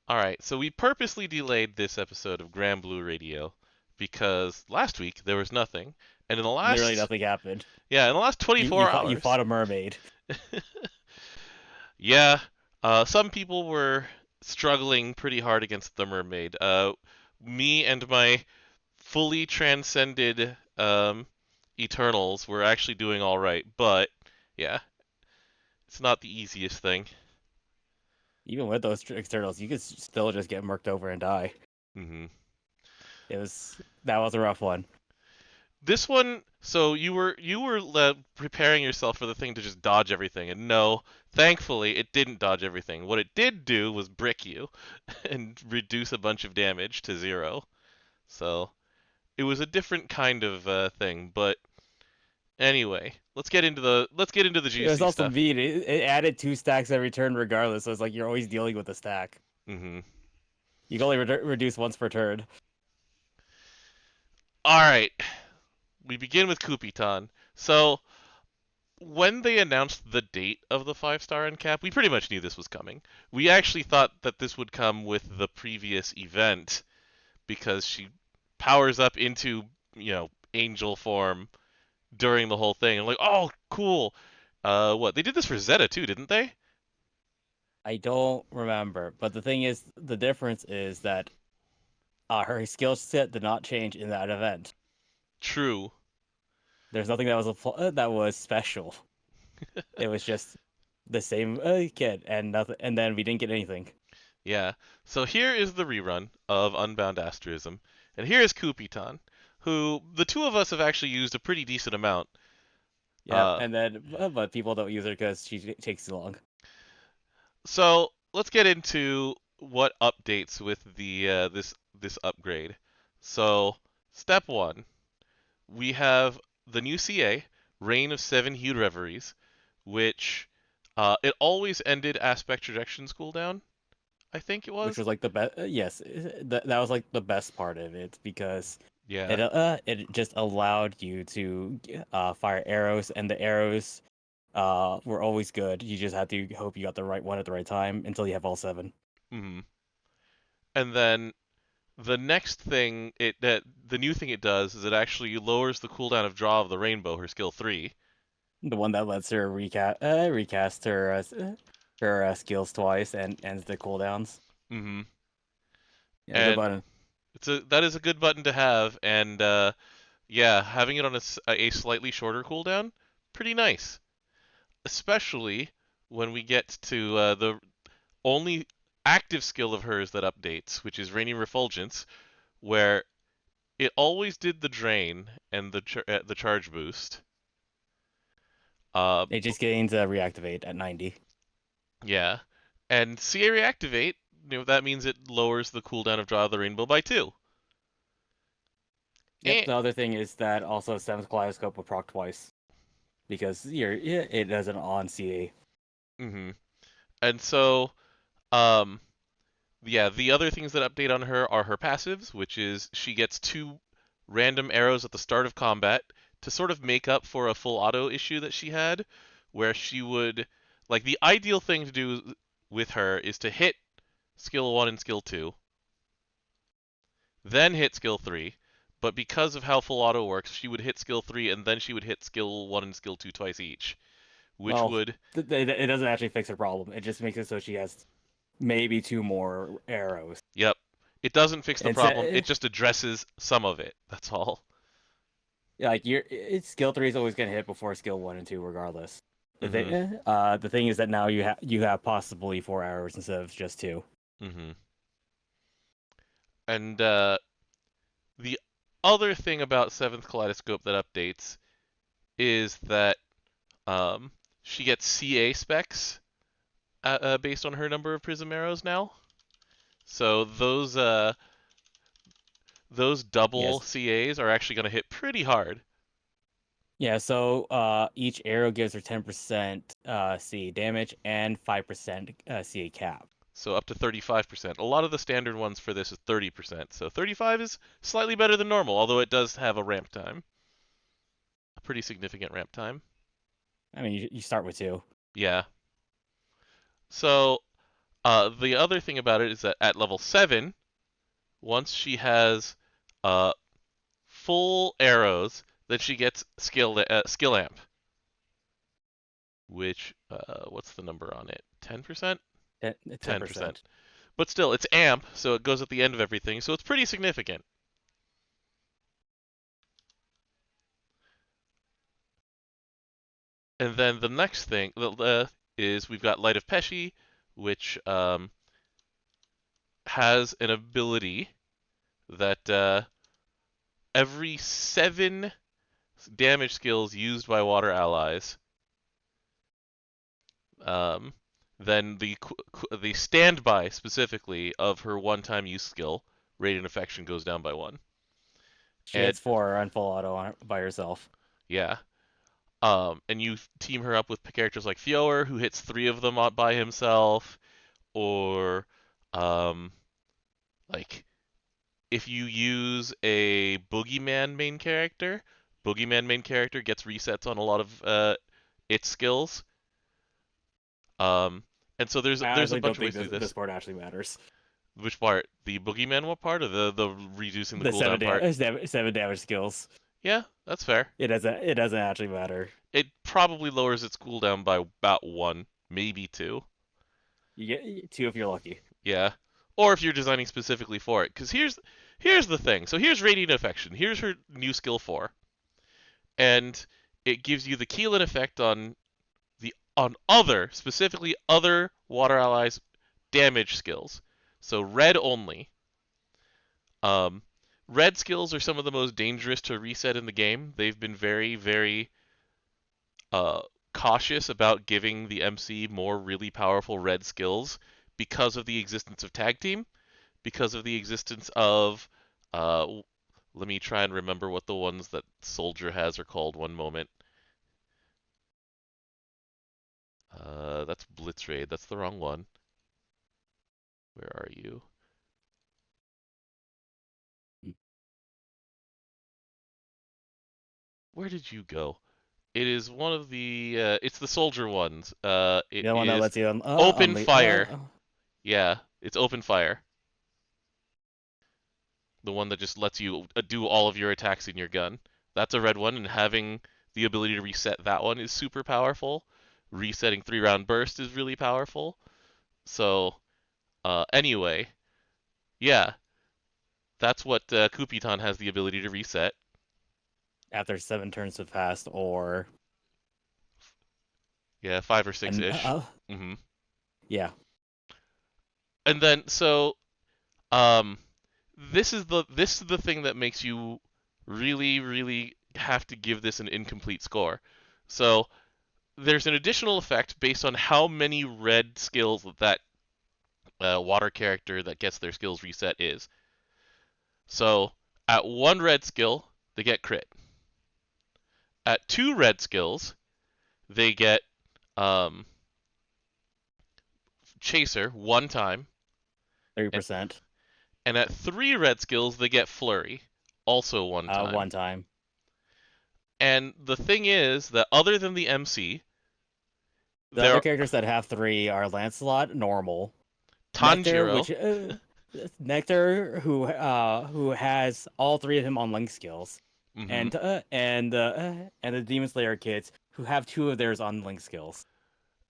All right, so we purposely delayed this episode of Granblue Radio because last week there was nothing, and Literally nothing happened. in the last You you 24 fought you hours, fought a mermaid. yeah, some people were struggling pretty hard against the mermaid. Me and my fully transcended Eternals were actually doing all right, but yeah, it's not the easiest thing. Even with those externals, you could still just get murked over and die. hmm That was a rough one. This one, so you were preparing yourself for the thing to just dodge everything, and no, thankfully it didn't dodge everything. What it did do was brick you and reduce a bunch of damage to 0. So it was a different kind of thing. But anyway, let's get into the It was juicy also stuff. mean. It added 2 stacks every turn regardless, so it's like you're always dealing with a stack. hmm You can only reduce once per turn. All right, we begin with Cupitan. So when they announced the date of the 5-star uncap, we pretty much knew this was coming. We actually thought that this would come with the previous event because she powers up into, angel form during the whole thing. And like, oh, cool. What? They did this for Zeta too, didn't they? I don't remember, but the thing is, the difference is that her skill set did not change in that event. True. There's nothing that was special. It was just the same kid, and nothing. And then we didn't get anything. Yeah. So here is the rerun of Unbound Asterism, and here is Kupitan, who the two of us have actually used a pretty decent amount. Yep. Uh, And then, but people don't use her because she takes too long. So let's get into what updates with the this upgrade. So step one, we have the new CA, Reign of Seven Hued Reveries, which it always ended aspect projections cooldown. I think it Which was. was like the best. Yes, that was like the best part of it because Yeah. it just allowed you to fire arrows, and the arrows were always good. You just had to hope you got the right one at the right time until you have all 7. hmm And then the next thing the new thing it does is it actually lowers the cooldown of Draw of the Rainbow, her skill 3. The one that lets her recast her skills twice and ends the cooldowns. hmm Yeah, good And button. that is a good button to have, and yeah, having it on a slightly shorter cooldown, pretty nice. Especially when we get to the only active skill of hers that updates, which is Rainy Refulgence, where it always did the drain and the charge boost. It just gains a reactivate at 90. Yeah, and CA reactivate, that means it lowers the cooldown of Draw of the Rainbow by 2. Yep. And The other thing is that also 7th Kaleidoscope will proc twice because it does an on CA. hmm and so um yeah, the other things that update on her are her passives, which is she gets 2 random arrows at the start of combat to sort of make up for a full auto issue that she had, where she would, like, the ideal thing to do with her is to hit skill 1 and skill 2, then hit skill 3, but because of how full auto works, she would hit skill 3 and then she would hit skill 1 and skill 2 twice each, which Well, would, it doesn't actually fix her problem. It just makes it so she has maybe 2 more arrows. yep, it doesn't fix the And problem, it just addresses some of it. That's all. like skill 3 is always gonna hit before skill 1 and 2, regardless. Mhm. The thing is that now you have possibly 4 arrows instead of just 2. Mhm. And the other thing about Seventh Kaleidoscope that updates is that um, she gets CA specs based on her number of prism arrows now. So those double Yes. CAs are actually going to hit pretty hard. Yeah, so each arrow gives her 10% CA damage and 5% CA cap. So up to 35%. A lot of the standard ones for this is 30%. So 35 is slightly better than normal, although it does have a ramp time. A pretty significant ramp time. I mean, you start with 2. Yeah. So The other thing about it is that at level 7, once she has full arrows, then she gets skill amp, which what's the number on it? 10%? 10%. 10%. But still, it's amp, so it goes at the end of everything, so it's pretty significant. And then the next thing is we've got Light of Pesci, which has an ability that every 7 damage skills used by water allies, then the standby specifically of her one-time use skill, Radiant Affection, goes down by 1. She gets 4 on full auto by herself. Yeah. And you team her up with characters like Fioer, who hits 3 of them by himself, or like if you use a Boogeyman main character gets resets on a lot of its skills. And so there's a bunch of ways to do this. This part actually matters. Which part? The Boogeyman part, or the reducing the cooldown part? 7 damage skills. Yeah, that's fair. It doesn't actually matter. It probably lowers its cooldown by about 1, maybe 2. You get 2 if you're lucky. Yeah. Or if you're designing specifically for it. Because here's the thing. So here's Radiant Affection. Here's her new skill 4. And it gives you the Keelan effect on specifically other water allies damage skills. So red only. Red skills are some of the most dangerous to reset in the game. They've been very, very cautious about giving the MC more really powerful red skills because of the existence of tag team, because of the existence of let me try and remember what the ones that Soldier has are called. One moment. That's Blitz Raid. That's the wrong one. Where are you? Where did you go? It is one of the. It's the Soldier ones. It the one that lets you open fire. Yeah, it's open fire. The one that just lets you do all of your attacks in your gun. That's a red one, and having the ability to reset that one is super powerful. Resetting 3-round burst is really powerful. So, anyway, yeah, that's what Cupitan has the ability to reset. After 7 turns have passed, or... Yeah, 5 or 6-ish. Mm-hmm. Yeah. And then, so, this is the thing that makes you really, really have to give this an incomplete score. So, there's an additional effect based on how many red skills that water character that gets their skills reset is. So, at 1 red skill, they get crit. At 2 red skills, they get Chaser 1 time. 30%. And at 3 red skills, they get Flurry, also 1 time. 1 time. And the thing is that other than the MC, the other characters that have 3 are Lancelot, normal. Tanjiro, Nectar, who has all 3 of him on link skills, mm-hmm. and the Demon Slayer kids who have 2 of theirs on link skills.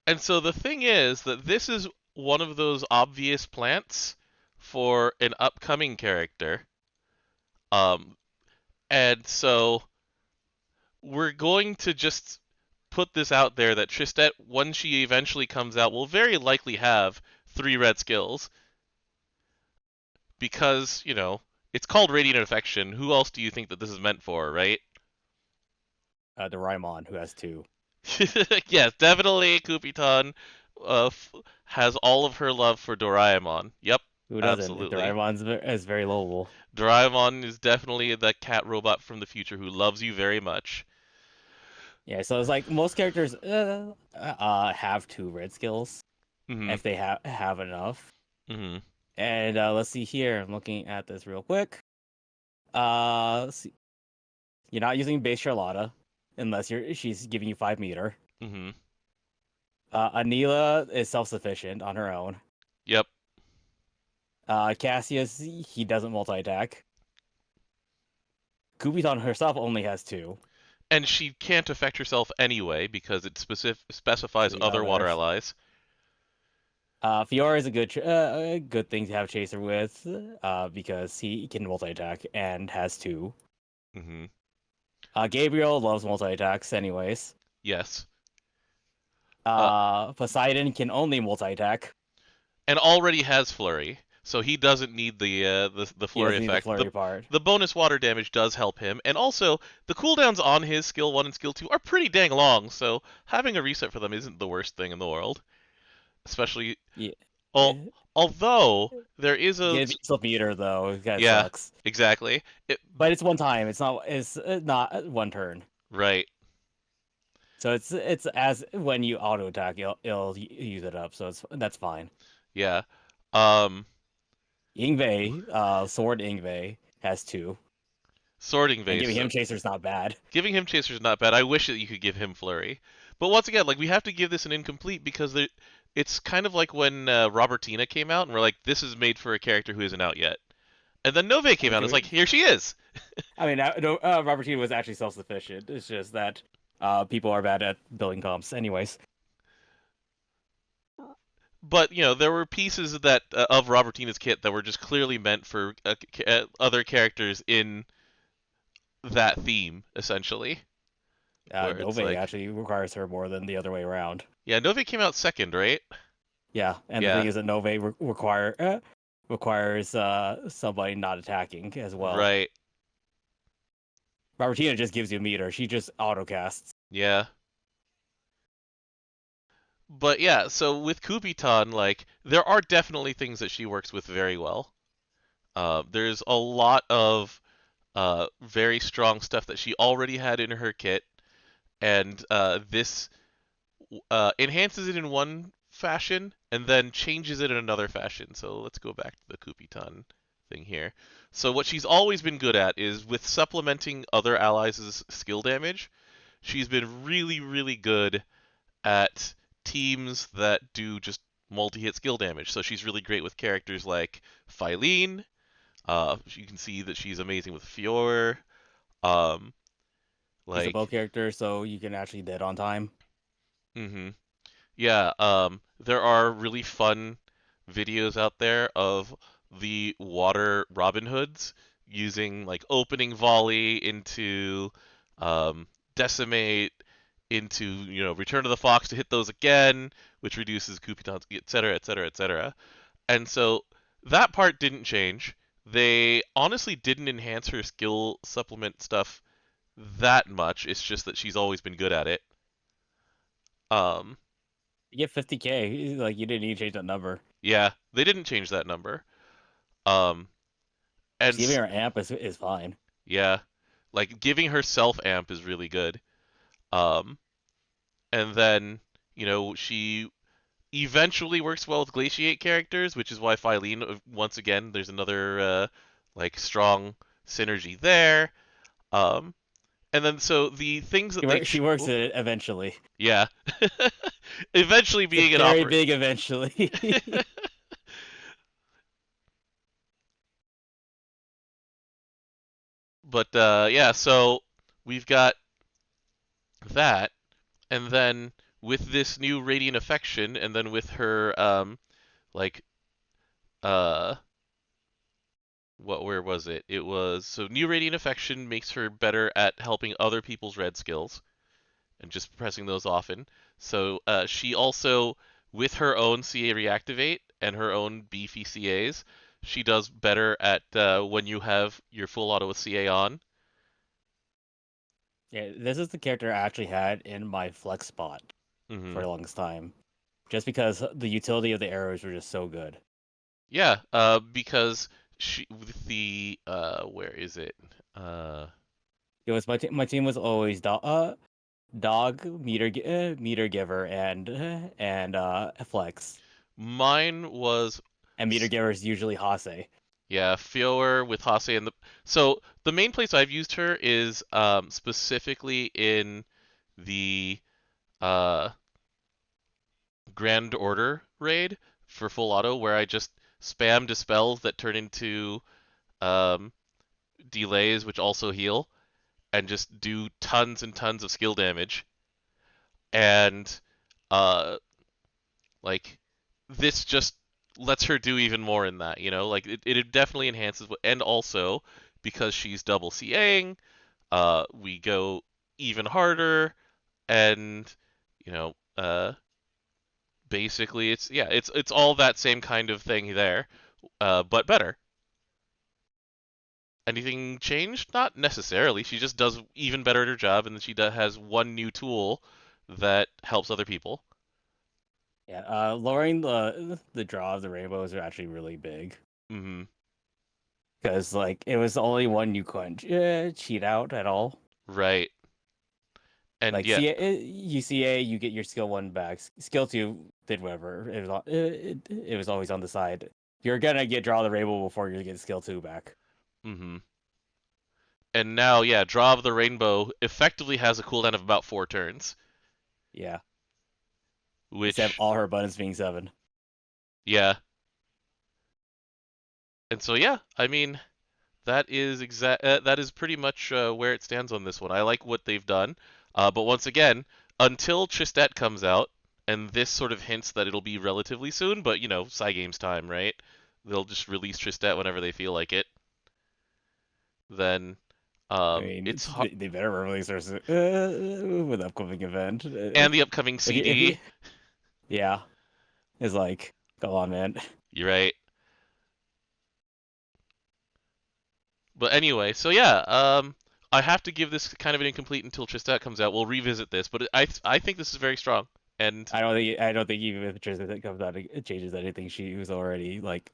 And so the thing is that this is one of those obvious plants for an upcoming character. And so we're going to just put this out there that Tristet, when she eventually comes out, will very likely have 3 red skills. Because, you know, it's called Radiant Affection. Who else do you think that this is meant for, right? Doraemon, who has 2. Yes, definitely Cupitan has all of her love for Doraemon. Yep. Who doesn't? Absolutely. Doraemon is very lovable. Doraemon is definitely the cat robot from the future who loves you very much. Yeah, so it's like most characters have 2 red skills, mm-hmm. if they have enough. Mm-hmm. And let's see here. I'm looking at this real quick. Let's see. You're not using base Charlotta unless she's giving you 5 meter. Mm-hmm. Anila is self-sufficient on her own. Yep. Cassius, he doesn't multi-attack. Cupitan herself only has 2. And she can't affect herself anyway because it specifies The other water other. allies. Fiora is a good thing to have Chaser with, because he can multi-attack and has 2. Mm-hmm. Gabriel loves multi-attacks anyways. Yes. Poseidon can only multi-attack. And already has flurry, so he doesn't need the He flurry doesn't need the effect. flurry part. The bonus water damage does help him, and also the cooldowns on his skill 1 and skill 2 are pretty dang long, so having a reset for them isn't the worst thing in the world. Especially, Yeah. although there is a Get a meter though, it kind of yeah, sucks. exactly. But it's one time. It's not one turn. Right. So it's as when you auto attack, it'll use it up. So that's fine. Yeah. Um, Ingve, Sword Ingve has 2, Sorting and Vase. giving him Chaser's not bad. Giving him Chaser's not bad. I wish that you could give him Flurry. But once again, like we have to give this an incomplete because it's kind of like when Robertina came out and we're like, this is made for a character who isn't out yet. And then Nove came out and it's like, here she is. I mean, Robertino was actually self-sufficient. It's just that people are bad at building comps. Anyways, But there were pieces that of Robertina's kit that were just clearly meant for other characters in that theme, essentially. Where it's Nove like, actually requires her more than the other way around. yeah, Nove came out second, right? Yeah, and the Yeah. thing is that Nove requires somebody not attacking as well. Right. Robertina just gives you a meter. She just autocasts. Yeah. But yeah, so with Cupitan, like there are definitely things that she works with very well. There's a lot of very strong stuff that she already had in her kit, and this enhances it in one fashion and then changes it in another fashion. So let's go back to the Cupitan thing here. So what she's always been good at is with supplementing other allies' skill damage. She's been really, really good at teams that do just multi-hit skill damage. So she's really great with characters like Phylene. You can see that she's amazing with Fior. She's a Like, bow character, so you can actually dead on time. mm-hmm. Yeah, there are really fun videos out there of the water Robin Hoods using like opening volley into decimate into Return to the Fox to hit those again, which reduces Cupitan's, etc., etc., etc. And so that part didn't change. They honestly didn't enhance her skill supplement stuff that much. It's just that she's always been good at it. Um, You get 50k. Like you didn't need to change that number. yeah, they didn't change that number. Um, and Giving her amp is fine. yeah, like giving herself amp is really good. Um, and then she eventually works well with glaciate characters, which is why Phylene, once again, there's another like strong synergy there. Um, and then so the things that She works it eventually. yeah, eventually being It's an very big eventually. But yeah, so we've got that, and then with this new radiant affection, and then with her like uh where was it? It was so new radiant affection makes her better at helping other people's red skills and just pressing those often. So she also with her own CA reactivate and her own beefy CAs, she does better at when you have your full auto with CA on. Yeah, this is the character I actually had in my flex spot Mm-hmm. for the longest time, just because the utility of the arrows were just so good. Yeah, because she with the where is it? It was my team was always dog meter giver and flex, Mine was and meter giver is usually Hase. yeah, Fior with Hase and so the main place I've used her is specifically in the uh Grand Order raid for full auto where I just spam dispels that turn into um, delays, which also heal, and just do tons and tons of skill damage. And uh, like this just lets her do even more in that, like it definitely enhances. And also because she's double CAing, we go even harder, and you know, basically it's all that same kind of thing there, but better. Anything changed? Not necessarily. She just does even better at her job, and then she has one new tool that helps other people. Yeah, lowering the draw of the rainbows are actually really big Mm-hmm. because like it was the only one you couldn't cheat out at all. Right. And Like yeah. UCA, you get your skill 1 back. Skill 2 did whatever. It was always on the side. You're gonna get draw the rainbow before you get skill 2 back. Mm-hmm. And now, yeah, Draw of the Rainbow effectively has a cooldown of about 4 turns, Yeah, instead of which, all her buttons being 7. yeah. And so, yeah, I mean, that is pretty much where it stands on this one. I like what they've done, but once again, until Tristet comes out, and this sort of hints that it'll be relatively soon, but Cygames time, right? They'll just release Tristet whenever they feel like it. Then, I mean, it's hard, they better release her with the upcoming event. and the upcoming If you, CD. yeah, it's like, come on, man. You're right. But anyway, so yeah, I have to give this kind of an incomplete until Tristat comes out. We'll revisit this, but I think this is very strong. And I don't think even if Tristan comes out, it changes anything. She was already like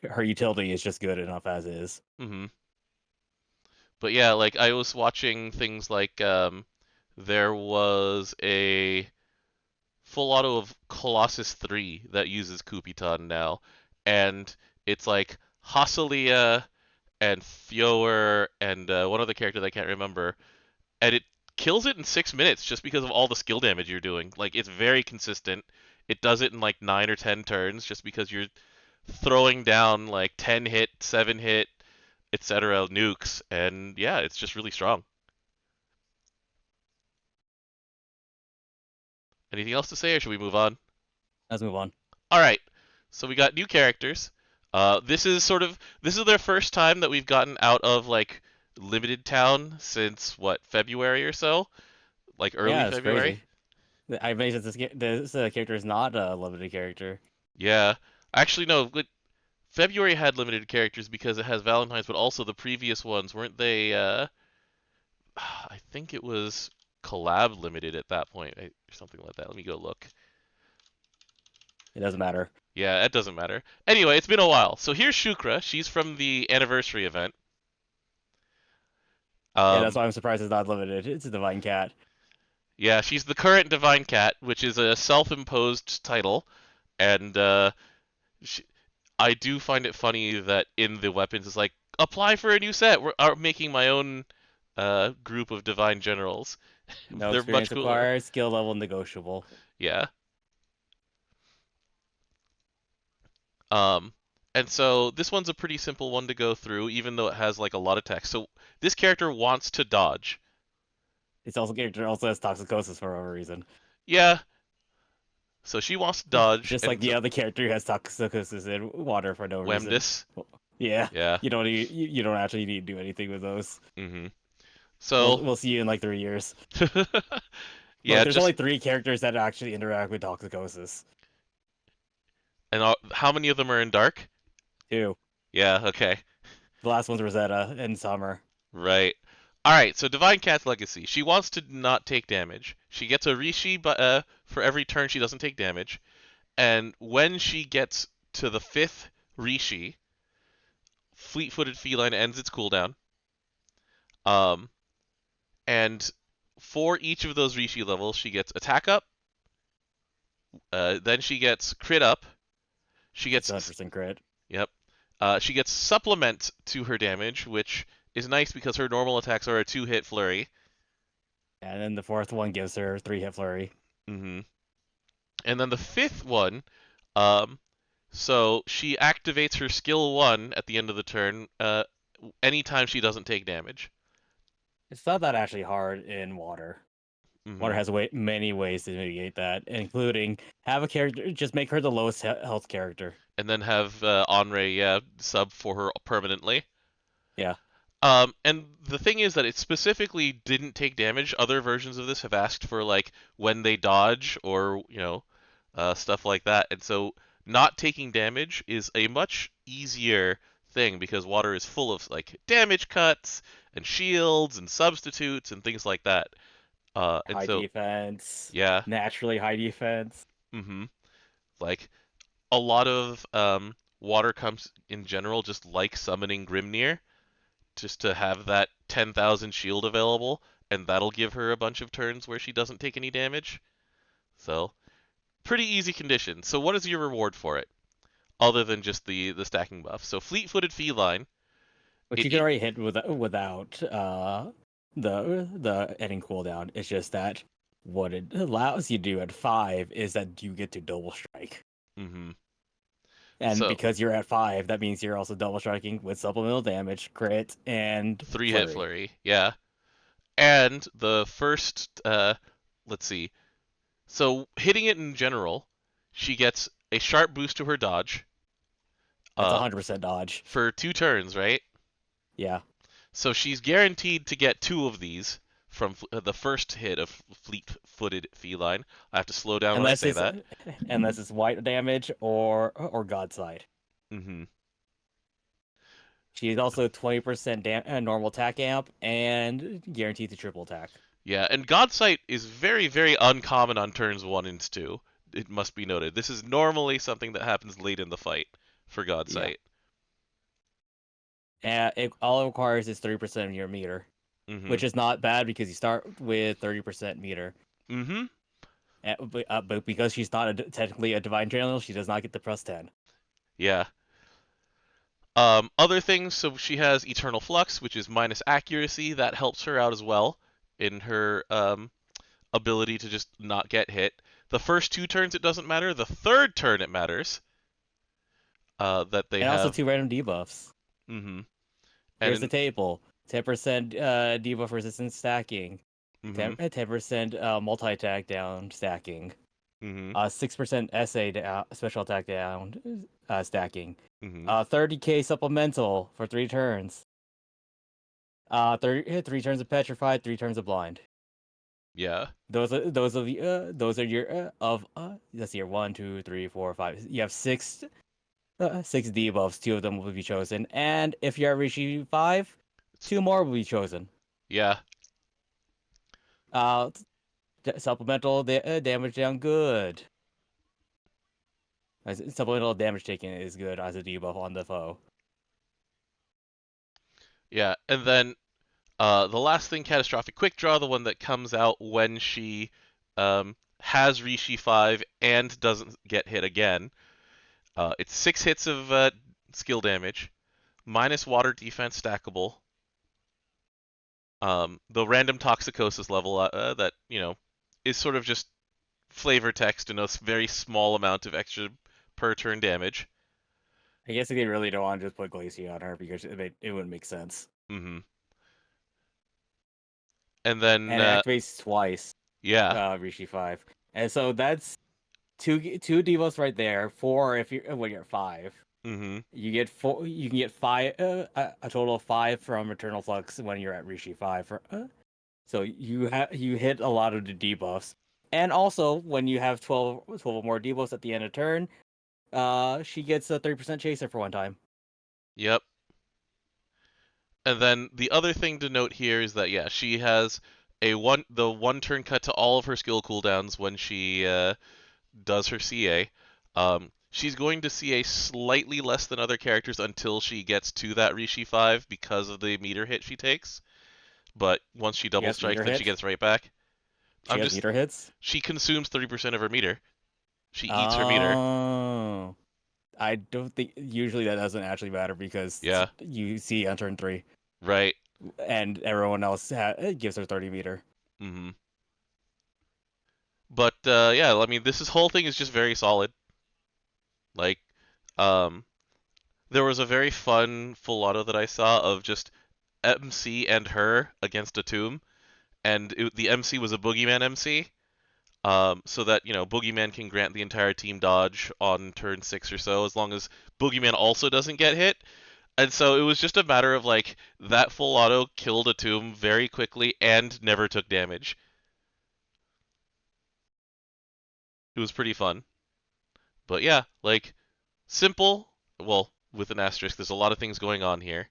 her utility is just good enough as is. hmm but yeah, like I was watching things like there was a full auto of Colossus 3 that uses Cupitan now, and it's like Hosselia and Fioer and one other character that I can't remember, and it kills it in 6 minutes just because of all the skill damage you're doing. Like it's very consistent. It does it in like 9 or 10 turns just because you're throwing down like 10 hit, 7 hit, etc. nukes, and yeah, it's just really strong. Anything else to say, or should we move on? Let's move on. All right. So we got new characters. This is their first time that we've gotten out of like limited town since what, February or so, like early Yeah, it's February. crazy. I amazed that this character is not a limited character. Yeah. Actually, no. February had limited characters because it has Valentine's, but also the previous ones weren't they? I think it was collab limited at that point, or something like that. Let me go look. It doesn't matter. Yeah, it doesn't matter. Anyway, it's been a while. So here's Shukra. She's from the anniversary event. Yeah, that's Um, why I'm surprised it's not limited. It's a divine cat. yeah, she's the current Divine Cat, which is a self-imposed title, and she, I do find it funny that in the weapons it's like apply for a new set. I'm making my own group of Divine Generals. No They're much experience cooler. required. Skill level negotiable. Yeah. Um, and so this one's a pretty simple one to go through, even though it has like a lot of text. So this character wants to dodge. It's also character also has toxicosis for whatever reason. Yeah. So she wants to dodge, Just like and the so other character who has toxicosis in water for no reason. Wemdis. Yeah, Yeah. you don't actually need to do anything with those. hmm We'll So we'll see you in like 3 years. Look, yeah, there's only just 3 characters that actually interact with toxicosis. and how many of them are in dark? 2. Yeah. Okay. The last one's Rosetta and Summer. Right. All right. So Divine Cat's Legacy. She wants to not take damage. She gets a Rishi, but for every turn she doesn't take damage. And when she gets to the fifth Rishi, Fleet-footed Feline ends its cooldown. Um, and for each of those Rishi levels, she gets attack up. Then she gets crit up. She It's gets 100% crit. Yep. She gets supplement to her damage, which is nice because her normal attacks are a 2-hit flurry. And then the 4th one gives her 3-hit flurry. hmm And then the fifth one, um, So she activates her skill 1 at the end of the turn anytime she doesn't take damage. It's not that actually hard in water. Water Hmm. has many ways to mitigate that, including have a character just make her the lowest health character. And then have Onrey sub for her permanently. Yeah, And the thing is that it specifically didn't take damage. Other versions of this have asked for like when they dodge or stuff like that. And so not taking damage is a much easier thing because water is full of like damage cuts and shields and substitutes and things like that. And high so defense, yeah, naturally high defense. hmm like a lot of water comes in general just like summoning Grimnir just to have that 10,000 shield available, and that'll give her a bunch of turns where she doesn't take any damage. So, pretty easy condition. So, what is your reward for it, other than just the stacking buff? So, fleet-footed feline. Which It, you can already hit without the ending cooldown. It's just that what it allows you to do at 5 is that you get to double strike. mm-hmm. And So, because you're at 5, that means you're also double striking with supplemental damage, crit, and 3-hit flurry. flurry. Yeah. And the first, let's see. So, hitting it in general, she gets a sharp boost to her dodge. That's Uh, 100% dodge. for 2 turns, right? Yeah. So she's guaranteed to get 2 of these from the first hit of fleet-footed feline. I have to slow down when I Unless say it's that. unless it's white damage or Godside. Hmm. She's also 20% normal attack amp and guaranteed to triple attack. Yeah, and Godsight is very, very uncommon on turns 1 and 2. It must be noted. This is normally something that happens late in the fight for Yeah. Godsight. And all it requires is 30% of your meter, Hmm. which is not bad because you start with 30% meter. Hmm. But because she's not technically a divine channel, she does not get the plus 10. Yeah. Other things, so she has Eternal Flux, which is minus accuracy. That helps her out as well in her ability to just not get hit. The first 2 turns it doesn't matter. The third turn it matters. That they And also have. 2 random debuffs. Mm-hmm. And Here's the table: 10% debuff resistance stacking, mm-hmm. 10% multi attack down stacking, Mm-hmm. 6% SA special attack down stacking, Mm-hmm. 30k supplemental for 3 turns, 3 turns of petrified, 3 turns of blind. Yeah. Those are your of let's see here, 1, 2, 3, 4, 5. You have 6 debuffs. 2 of them will be chosen, and if you're at Rishi 5, 2 more will be chosen. Yeah. Uh, supplemental damage down good. Supplemental damage taken is good as a debuff on the foe. Yeah. And then the last thing, Catastrophic Quick Draw, the one that comes out when she has Rishi 5 and doesn't get hit again. It's 6 hits of skill damage, minus water defense stackable. The random toxicosis level that is sort of just flavor text and a very small amount of extra per turn damage. I guess they really don't want to just put Glacier on her because it wouldn't make sense. Mm-hmm. And then And it activates twice. yeah. Rishi 5, and so that's two debuffs right there. 4 if you when you're at 5. Mm-hmm. You get 4. You can get 5. A total of 5 from Eternal Flux when you're at Rishi 5. So you hit a lot of the debuffs, and also when you have 12 or more debuffs at the end of turn, she gets a 30% chaser for one time. Yep. And then the other thing to note here is that yeah, she has the 1 turn cut to all of her skill cooldowns when she does her CA. She's going to CA slightly less than other characters until she gets to that Rishi 5 because of the meter hit she takes. But once she double strikes, then she gets right back. She has meter hits? She consumes 30% of her meter. She eats her meter. Oh. I don't think usually that doesn't actually matter because Yeah. you see on turn 3. Right. And everyone else gives her 30 meter. Mm-hmm. But yeah, I mean, this whole thing is just very solid. Like, Um, there was a very fun full auto that I saw of just MC and her against a tomb, and the MC was a Boogeyman MC, so that Boogeyman can grant the entire team dodge on turn 6 or so, as long as Boogeyman also doesn't get hit. And so it was just a matter of like that full auto killed a tomb very quickly and never took damage. It was pretty fun. But yeah, like simple. Well, with an asterisk, there's a lot of things going on here.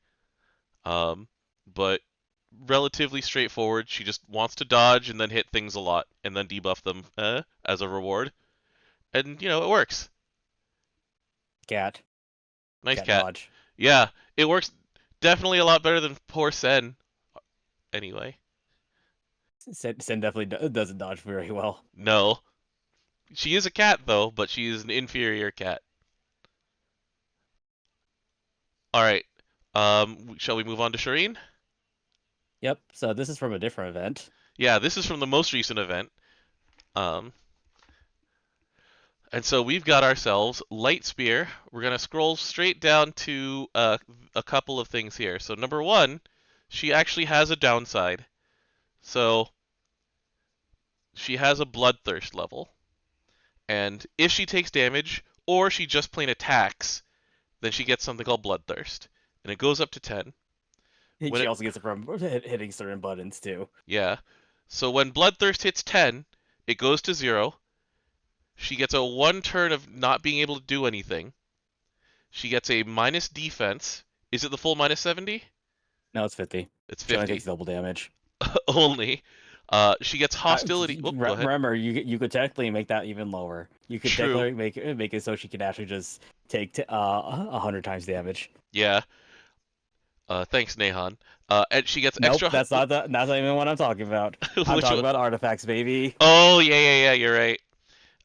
But relatively straightforward. She just wants to dodge and then hit things a lot and then debuff them as a reward. And it works. Cat. Nice Cat cat. dodge. Yeah, it works definitely a lot better than poor Sen. Anyway, Sen definitely doesn't dodge very well. no. She is a cat though, but she is an inferior cat. All right. Shall we move on to Cherine? Yep. So this is from a different event. Yeah, this is from the most recent event. Um, and so we've got ourselves Light Spear. We're gonna scroll straight down to a couple of things here. So number one, she actually has a downside. So she has a Bloodthirst level, and if she takes damage or she just plain attacks, then she gets something called Bloodthirst, and it goes up to 10. She also gets it from hitting certain buttons too. Yeah. So when Bloodthirst hits 10, it goes to 0. She gets a 1 turn of not being able to do anything. She gets a minus defense. Is it the full minus 70? No, it's 50. It's She only 50. takes double damage. Only. She gets hostility. Go ahead. Remember, you could technically make that even lower. You could True. technically make it so she can actually just take 100 times damage. Yeah. Thanks, Nehan. And she gets Nope, extra. that's not even what I'm talking about. I'm talking about artifacts, baby. Oh, yeah, you're right.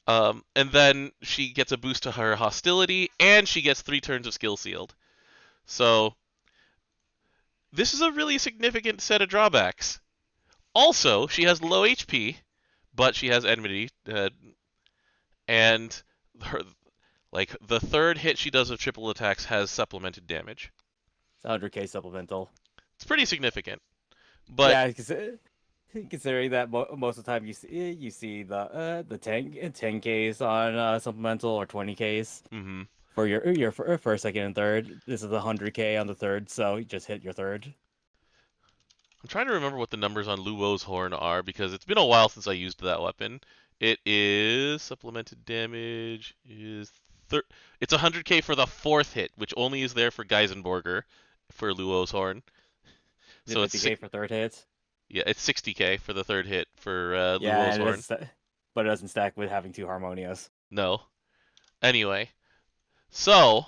And then she gets a boost to her hostility, and she gets 3 turns of skill sealed. So this is a really significant set of drawbacks. Also, she has low HP, but she has enmity, and her the third hit she does of triple attacks has supplemented damage. It's 100k supplemental. It's pretty significant. But yeah, considering that most of the time you see the 10Ks on supplemental or 20Ks for your first, second, and third. This is 100K on the third, so you just hit your third. I'm trying to remember what the numbers on Luo's horn are because it's been a while since I used that weapon. It is supplemented damage is it's 100k for the 4th hit, which only is there for Geisenborger for Luo's horn. So it's 50k for third hits. Yeah, it's 60k for the 3rd hit for yeah, Luo's horn. But it doesn't stack with having 2 Harmonias. No. Anyway, so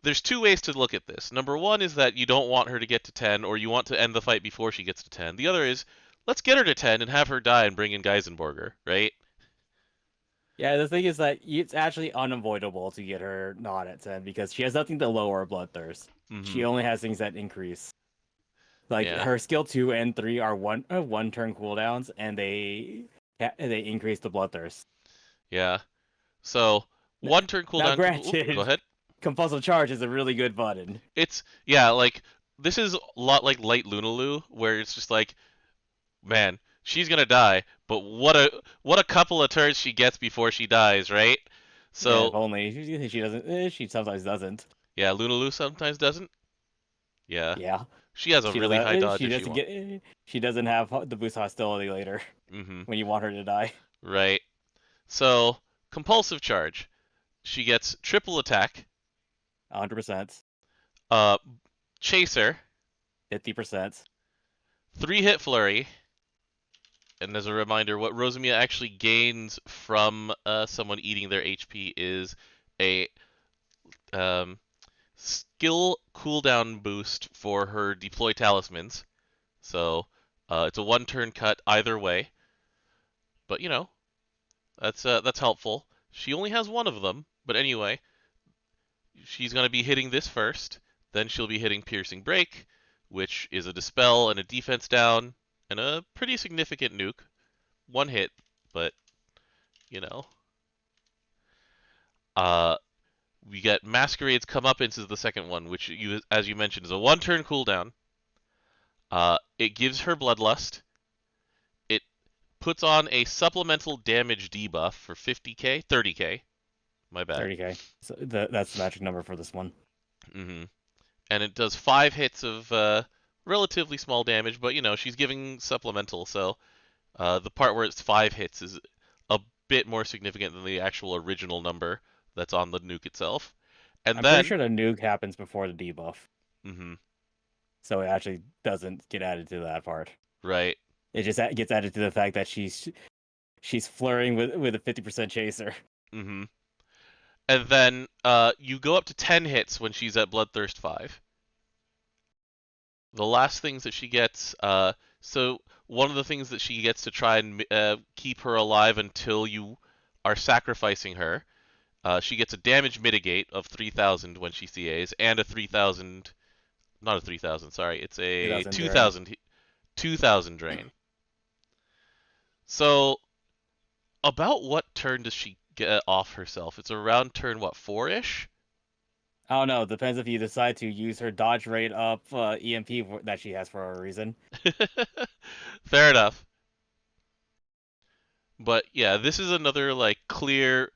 there's 2 ways to look at this. Number 1 is that you don't want her to get to 10, or you want to end the fight before she gets to 10. The other is, let's get her to 10 and have her die and bring in Geisenborger, right? Yeah, the thing is that it's actually unavoidable to get her not at 10 because she has nothing to lower Bloodthirst. She only has things that increase. Like her skill 2 and 3 are one turn cooldowns, and they increase the Bloodthirst. Yeah. So 1 turn cooldown. Now, granted, go ahead. Compulsive Charge is a really good button. This is a lot like Light Lunalu, where it's just like, man, she's gonna die, but what a couple of turns she gets before she dies, right? So if only she doesn't. She sometimes doesn't. Yeah, Lunalu sometimes doesn't. Yeah. Yeah. She has a really high dodge. She doesn't have the boost hostility later. When you want her to die. Right. So Compulsive Charge, she gets triple attack. 100%. Chaser. 50%. 3 hit flurry. And as a reminder, what Rosamia actually gains from someone eating their HP is a skill cooldown boost for her deploy talismans. So it's a 1 turn cut either way. But that's helpful. She only has 1 of them, but anyway, she's gonna be hitting this first. Then she'll be hitting Piercing Break, which is a dispel and a defense down, and a pretty significant nuke. 1 hit, but We get Masquerade's Comeuppance is the second one, which, as you mentioned, is a one-turn cooldown. It gives her Bloodlust. It puts on a supplemental damage debuff for 50k, 30k. My bad. 30k. So that's the magic number for this one. Mm-hmm. And it does 5 hits of relatively small damage, but she's giving supplemental, so the part where it's 5 hits is a bit more significant than the actual original number that's on the nuke itself. And I'm then, pretty sure the nuke happens before the debuff. Mm-hmm. So it actually doesn't get added to that part. Right. It just gets added to the fact that she's flirting with a 50% chaser. Mm-hmm. And then you go up to 10 hits when she's at Bloodthirst 5. The last things that she gets, so one of the things that she gets to try and keep her alive until you are sacrificing her, she gets a damage mitigate of 3,000 when she CAs, and a 3,000, not a 3,000, sorry, it's a 2,000 drain. So, about what turn does she get off herself? It's around turn, what, 4-ish? I don't know. Depends if you decide to use her dodge rate up EMP that she has for a reason. Fair enough. But yeah, this is another clear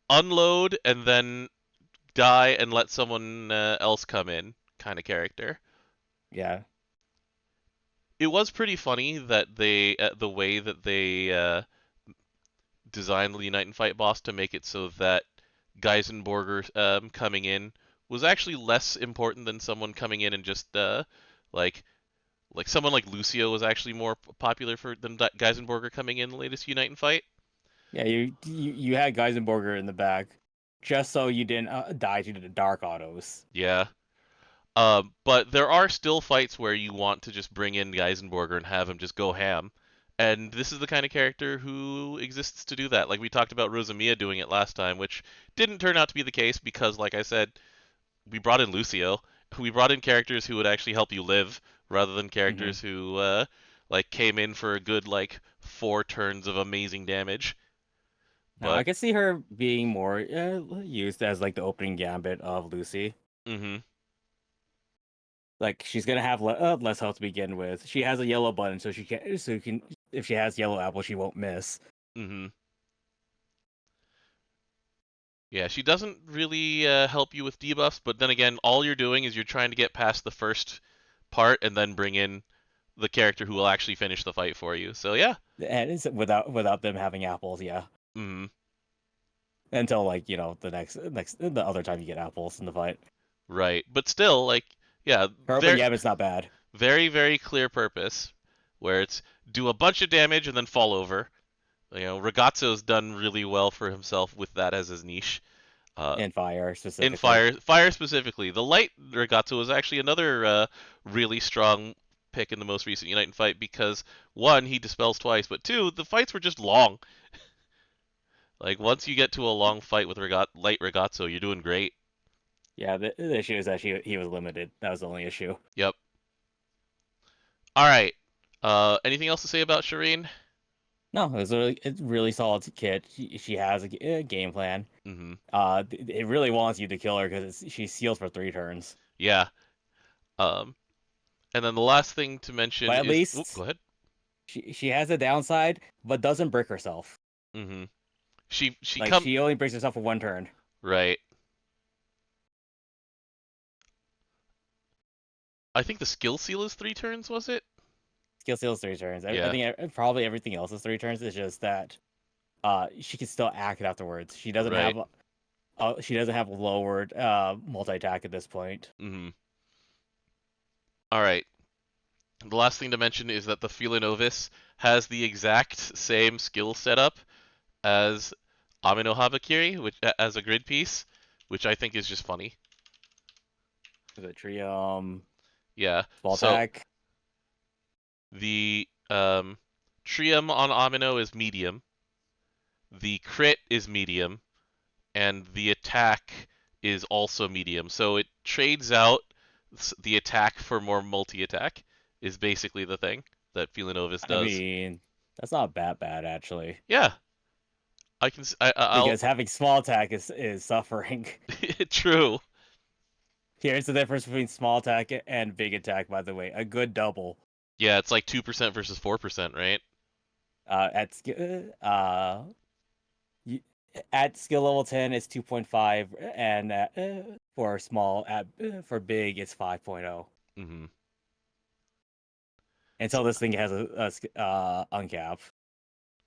unload and then die and let someone else come in kind of character. Yeah. It was pretty funny that the way that they designed the Unite and Fight boss to make it so that Geisenborger coming in was actually less important than someone coming in and just like someone like Lucio was actually more popular than Geisenborger coming in the latest Unite and Fight. Yeah, you had Geisenborger in the back just so you didn't die to the dark autos. Yeah. But there are still fights where you want to just bring in Geisenborger and have him just go ham. And this is the kind of character who exists to do that. Like we talked about Rosamia doing it last time, which didn't turn out to be the case because, like I said, we brought in Lucio. We brought in characters who would actually help you live rather than characters who came in for a good 4 turns of amazing damage. Now, I could see her being more used as the opening gambit of Lucy. Mm-hmm. She's gonna have less health to begin with. She has a yellow button, so if she has yellow apple, she won't miss. Mm-hmm. Yeah, she doesn't really help you with debuffs, but then again, all you're doing is you're trying to get past the first part and then bring in the character who will actually finish the fight for you. So yeah. And it's without them having apples, yeah. Mm-hmm. Until the other time you get apples in the fight. Right, but still, yeah. It's not bad. Very, very clear purpose, where it's do a bunch of damage and then fall over. Ragazzo's done really well for himself with that as his niche. In fire specifically. Fire specifically. The light Ragazzo was actually another really strong pick in the most recent Unite and Fight because, one, he dispels twice, but two, the fights were just long. Once you get to a long fight with light Ragazzo, you're doing great. Yeah, the issue is that he was limited. That was the only issue. Yep. All right. Anything else to say about Cherine? No, it was a really solid kit. She has a game plan. Mm-hmm. It really wants you to kill her because she seals for 3 turns. Yeah. And then the last thing to mention but at least go ahead. She has a downside, but doesn't brick herself. Mm-hmm. She only breaks herself for 1 turn. Right. I think the skill seal is 3 turns, was it? Skill seal is 3 turns. Yeah. I think probably everything else is 3 turns. It's just that she can still act afterwards. She doesn't have lowered multi-attack at this point. Mm-hmm. All right. The last thing to mention is that the Philinovis has the exact same skill setup as Amino Habakiri, which as a grid piece, which I think is just funny. The Trium. Yeah. Ball attack. The Trium on Amino is medium. The crit is medium, and the attack is also medium. So it trades out the attack for more multi-attack. Is basically the thing that Philinovis does. I mean, that's not that bad actually. Yeah. I'll. because having small attack is suffering. True. Here's the difference between small attack and big attack. By the way, a good double. Yeah, it's like 2% versus 4%, right? At y- at skill level 10 it's 2.5, and for small, for big it's 5.0. Mm-hmm. Until this thing has a uncap.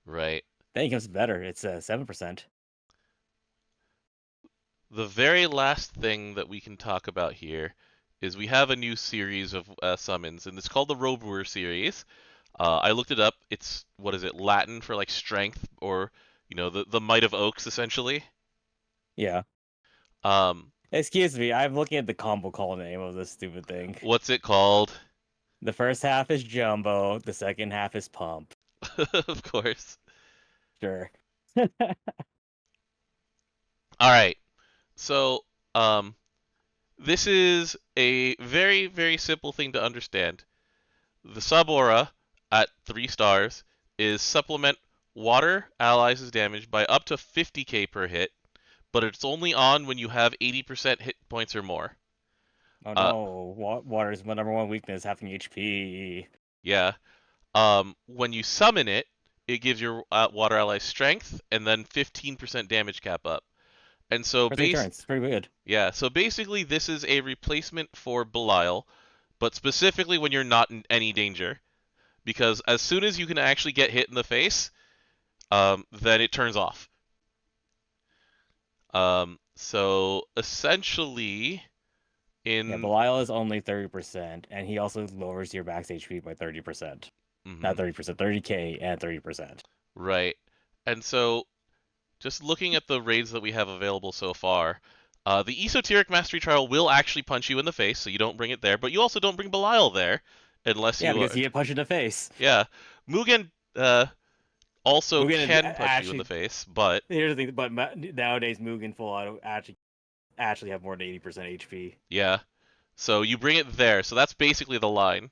Right. Then it becomes better. It's 7%. The very last thing that we can talk about here is we have a new series of summons, and it's called the Rover series. I looked it up. It's, what is it, Latin for like strength, or the might of oaks essentially. Yeah. Um, Excuse me, I'm looking at the combo call name of this stupid thing. what's it called? The first half is Jumbo, the second half is Pump. Of course. Sure. All right. So, this is a very, very simple thing to understand. The sub aura at 3 stars is supplement water allies' damage by up to 50k per hit, but it's only on when you have 80% hit points or more. Oh Uh, no, water is my number one weakness, having HP. yeah. When you summon it, it gives your water allies strength and then 15% damage cap up. And so For 3 turns, it's pretty good. yeah, so basically this is a replacement for Belial, but specifically when you're not in any danger. Because as soon as you can actually get hit in the face, then it turns off. So essentially, Yeah, Belial is only 30%, and he also lowers your max HP by 30%. Not 30%, 30k and 30%. Right. And so, just looking at the raids that we have available so far, the Esoteric Mastery Trial will actually punch you in the face, so you don't bring it there, but you also don't bring Belial there, unless Yeah, you because are. you get punched in the face. Yeah. Mugen also Mugen can punch you in the actually, face, but here's the thing, but nowadays Mugen full auto actually have more than 80% HP. yeah. So you bring it there. So that's basically the line.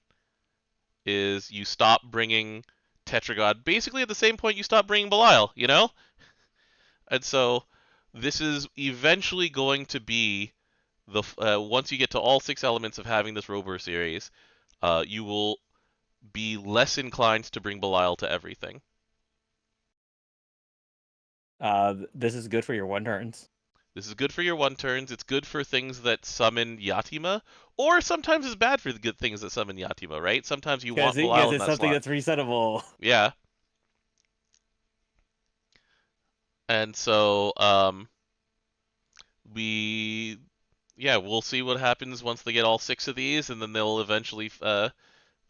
Is you stop bringing Tetragod basically at the same point you stop bringing Belial, you know? And so this is eventually going to be the once you get to all 6 elements of having this Rover series, you will be less inclined to bring Belial to everything. This is good for your 1 turns. This is good for your 1 turns. It's good for things that summon Yatima, or sometimes it's bad for the good things that summon Yatima, right? Sometimes you want Belial Because in it's that something slot. that's resettable. Yeah. And so we'll see what happens once they get all 6 of these, and then they'll eventually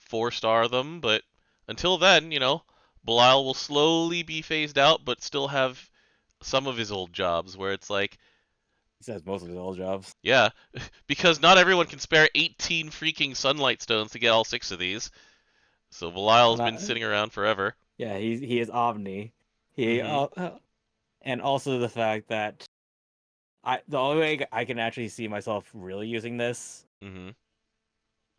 4-star them. But until then, Belial will slowly be phased out, but still have some of his old jobs where it's like, He says most of his old jobs. yeah, because not everyone can spare 18 freaking sunlight stones to get all 6 of these. So Belial's been sitting around forever. Yeah, he is Omni. He and also the fact that the only way I can actually see myself really using this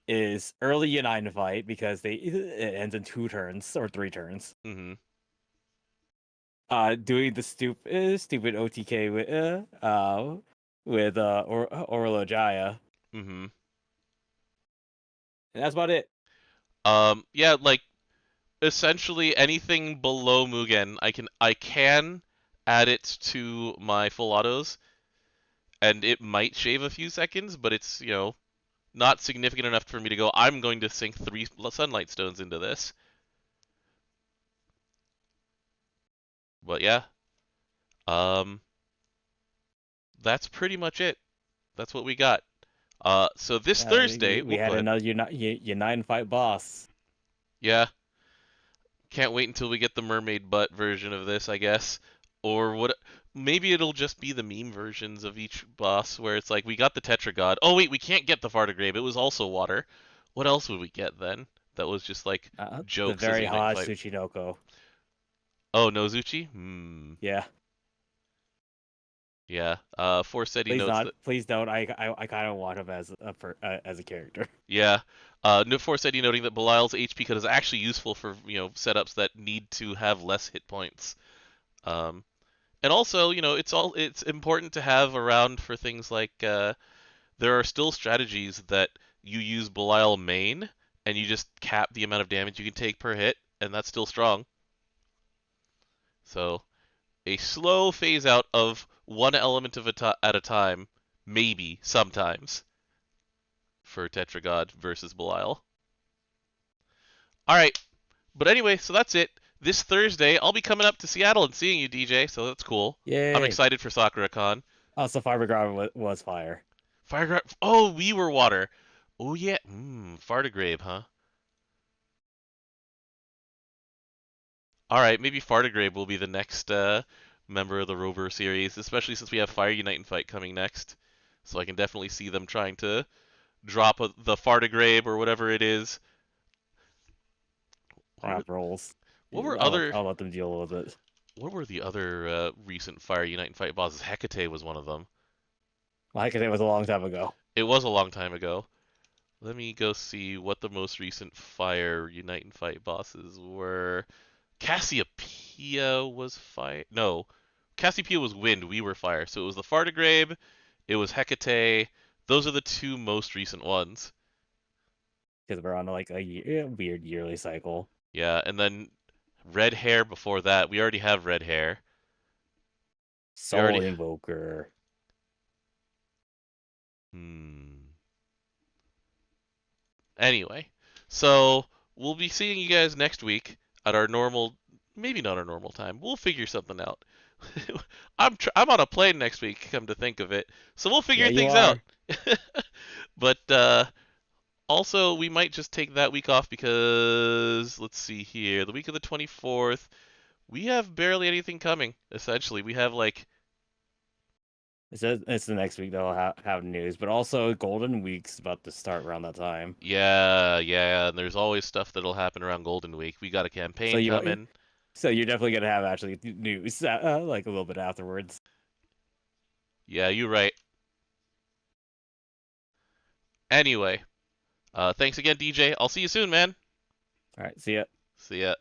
is early United fight, because it ends in 2 turns or 3 turns. Doing the stupid OTK with Orlo Jaya. And that's about it. Yeah, like essentially anything below Mugen, I can add it to my full autos, and it might shave a few seconds, but it's not significant enough for me to go, I'm going to sink 3 sunlight stones into this. But yeah, that's pretty much it. That's what we got. So this Thursday we had another United fight boss. Yeah. Can't wait until we get the mermaid butt version of this, I guess. Or what? Maybe it'll just be the meme versions of each boss, where it's like we got the Tetragod. Oh wait, we can't get the Fartigrave. It was also water. What else would we get then? That was just like jokes. The very as a hot fight. Tsuchinoko. Oh, Nozuchi? Yeah. Yeah. Force said he Please notes not. that. Please don't. I kind of want him as a character. Yeah. Force said he noting that Belial's HP cut is actually useful for setups that need to have less hit points. And also, it's important to have around for things like there are still strategies that you use Belial main and you just cap the amount of damage you can take per hit, and that's still strong. So a slow phase out of one element at a time, maybe sometimes for Tetragod versus Belial. All right, but anyway, so that's it. This Thursday, I'll be coming up to Seattle and seeing you, DJ. So that's cool. I'm Yay! excited for SakuraCon. Also, Fibergrave was fire. Firegrave. Oh, we were water. Oh yeah. Fartigrave, huh? All right, maybe Fartigrave will be the next member of the Rover series, especially since we have Fire Unite and Fight coming next. So I can definitely see them trying to drop the Fartigrave or whatever it is. Crap rolls. What were other I'll let them deal with it. what were the other recent Fire Unite and Fight bosses? Hecate was one of them. Like it was a long time ago. It was a long time ago. Let me go see what the most recent Fire Unite and Fight bosses were. Cassiopeia was fire. No, Cassiopeia was wind. We were fire. So it was the Fartigrave. It was Hecate. Those are the two most recent ones. Because we're on like a weird yearly cycle. Yeah, and then red hair before that. We already have red hair. Soul Invoker. Anyway, so we'll be seeing you guys next week at our normal, maybe not our normal time. We'll figure something out. I'm on a plane next week, come to think of it, so we'll figure things out. But also, we might just take that week off because let's see here, the week of the 24th, we have barely anything coming. Essentially, we have like. It's the next week they'll have news, but also Golden Week's about to start around that time. Yeah, and there's always stuff that'll happen around Golden Week. We got a campaign coming. So you're definitely gonna have actually news like a little bit afterwards. Yeah, you're right. Anyway, thanks again, DJ. I'll see you soon, man. All right, see ya. See ya.